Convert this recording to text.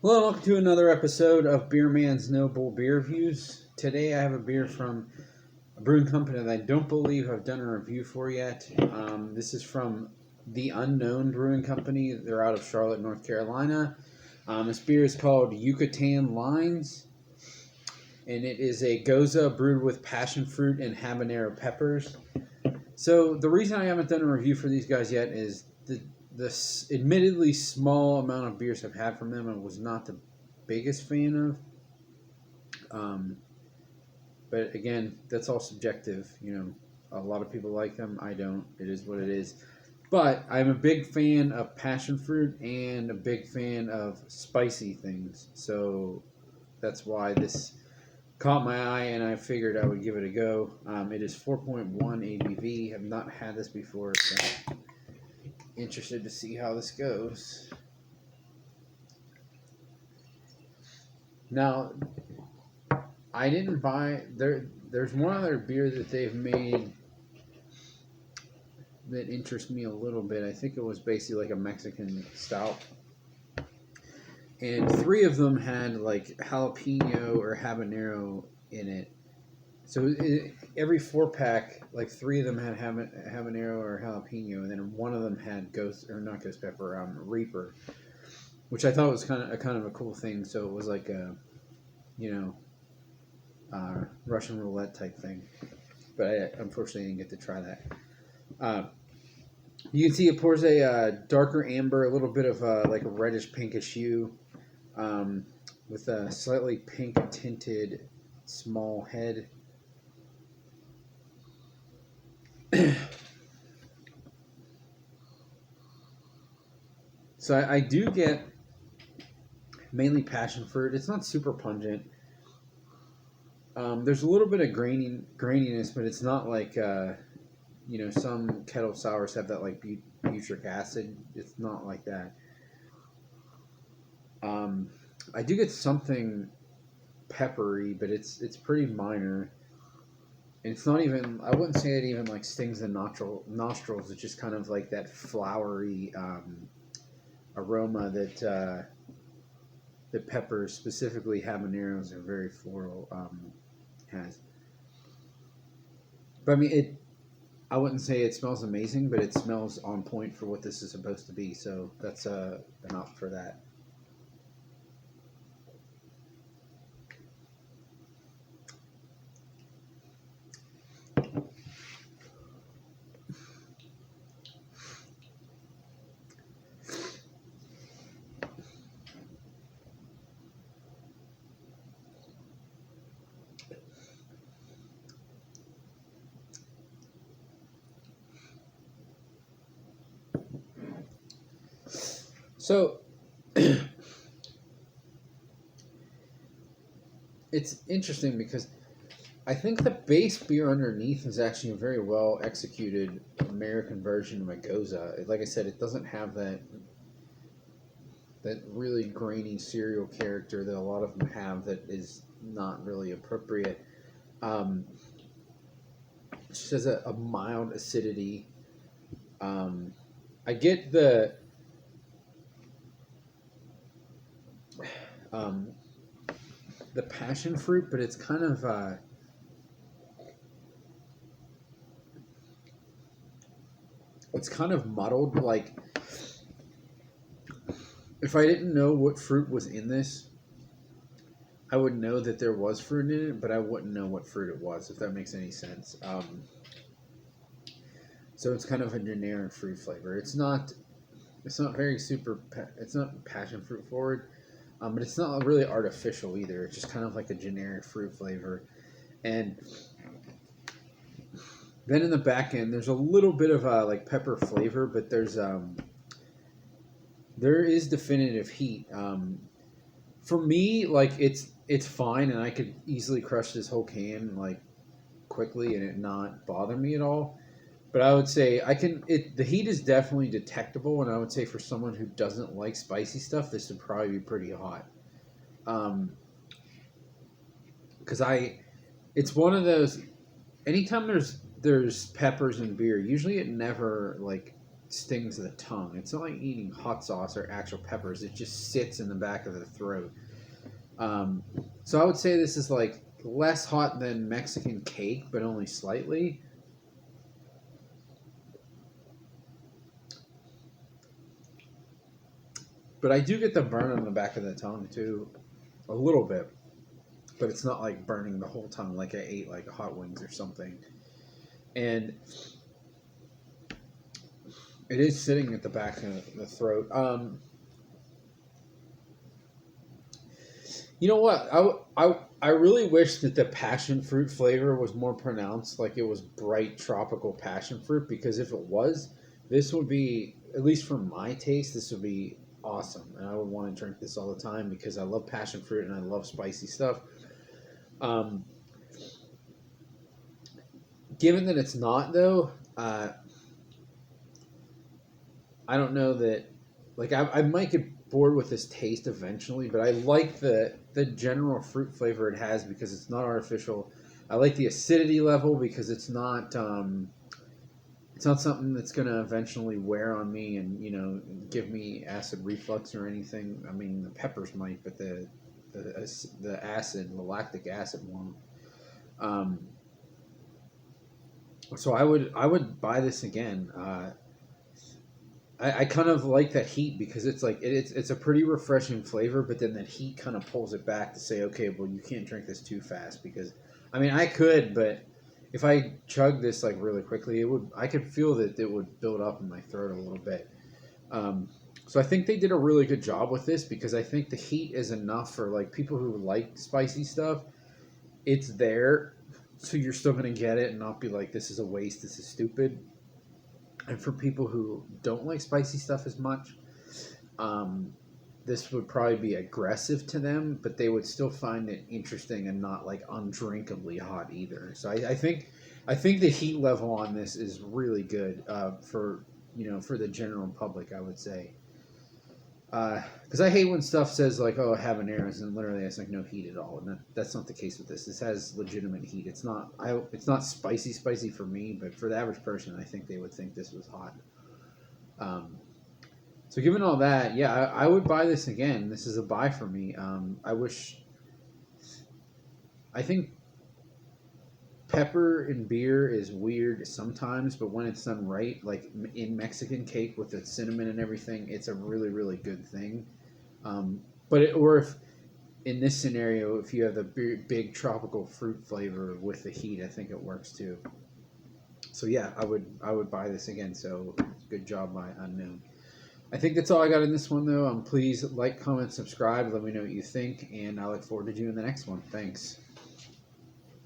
Hello, and welcome to another episode of Beer Man's Noble Beer Reviews. Today I have a beer from a brewing company that I don't believe I've done a review for yet. This is from the Unknown Brewing Company. They're out of Charlotte, North Carolina. This beer is called Yucatan Lines, and it is a Gose brewed with passion fruit and habanero peppers. So the reason I haven't done a review for these guys yet is this admittedly small amount of beers I've had from them I was not the biggest fan of. But again, that's all subjective. A lot of people like them. I don't. It is what it is. But I'm a big fan of passion fruit and a big fan of spicy things. So that's why this caught my eye, and I figured I would give it a go. It is 4.1 ABV. I've not had this before, so interested to see how this goes. Now, I didn't buy there's one other beer that they've made that interests me a little bit. I think it was basically like a Mexican stout. And three of them had like jalapeno or habanero in it. So every 4-pack, like three of them had habanero or jalapeno, and then one of them had not ghost pepper, Reaper, which I thought was kind of a cool thing. So it was like a, you know, Russian roulette type thing. But I unfortunately didn't get to try that. You can see it pours a darker amber, a little bit of like a reddish pinkish hue, with a slightly pink tinted small head. So I do get mainly passion fruit. It's not super pungent. There's a little bit of graininess, but it's not like some kettle sours have that like butyric acid. It's not like that. I do get something peppery, but it's pretty minor. And it's not even, I wouldn't say it even like stings the nostrils. It's just kind of like that flowery aroma that peppers, specifically habaneros, are very floral, has. But I mean, I wouldn't say it smells amazing, but it smells on point for what this is supposed to be. So that's enough for that. So it's interesting because I think the base beer underneath is actually a very well executed American version of a Gose. Like I said, it doesn't have that really grainy cereal character that a lot of them have that is not really appropriate. It just has a mild acidity. I get um, the passion fruit, but it's kind of muddled. Like if I didn't know what fruit was in this, I would know that there was fruit in it, but I wouldn't know what fruit it was, if that makes any sense. So it's kind of a generic fruit flavor. It's not very super. It's not passion fruit forward, but it's not really artificial either. It's just kind of like a generic fruit flavor, and then in the back end, there's a little bit of like pepper flavor, but there is definitive heat. For me, like it's fine, and I could easily crush this whole can like quickly and it not bother me at all. But I would say I can. The heat is definitely detectable, and I would say for someone who doesn't like spicy stuff, this would probably be pretty hot. Because it's one of those. Anytime there's peppers in beer, usually it never like stings the tongue. It's not like eating hot sauce or actual peppers. It just sits in the back of the throat. So I would say this is like less hot than Mexican cake, but only slightly. But I do get the burn on the back of the tongue too, a little bit. But it's not like burning the whole tongue like I ate like hot wings or something. And it is sitting at the back of the throat. You know what? I really wish that the passion fruit flavor was more pronounced, like it was bright tropical passion fruit, because if it was, this would be, at least for my taste, this would be awesome. And I would want to drink this all the time because I love passion fruit and I love spicy stuff. Um, Given that it's not, though, I don't know that, like, I might get bored with this taste eventually, but I like the general fruit flavor it has because it's not artificial. I like the acidity level because it's not something that's going to eventually wear on me and, give me acid reflux or anything. I mean, the peppers might, but the acid, the lactic acid won't. So I would buy this again. I kind of like that heat because it's like it's a pretty refreshing flavor, but then that heat kind of pulls it back to say, okay, well, you can't drink this too fast because, I mean, I could, but if I chug this like really quickly, I could feel that it would build up in my throat a little bit. So I think they did a really good job with this because I think the heat is enough for like people who like spicy stuff. It's there, so you're still gonna get it and not be like, this is a waste, this is stupid. And for people who don't like spicy stuff as much, this would probably be aggressive to them, but they would still find it interesting and not like undrinkably hot either. So I think the heat level on this is really good for for the general public. I would say because I hate when stuff says like, oh, Habaneros, and literally it's like no heat at all, and that's not the case with this. This has legitimate heat. It's not spicy for me, but for the average person, I think they would think this was hot. So given all that, yeah, I would buy this again. This is a buy for me. I think pepper in beer is weird sometimes, but when it's done right, like in Mexican cake with the cinnamon and everything, it's a really, really good thing. Or if in this scenario, if you have the big tropical fruit flavor with the heat, I think it works too. So yeah, I would buy this again. So good job by Unknown. I think that's all I got in this one though. Please like, comment, subscribe. Let me know what you think, and I look forward to doing the next one. Thanks.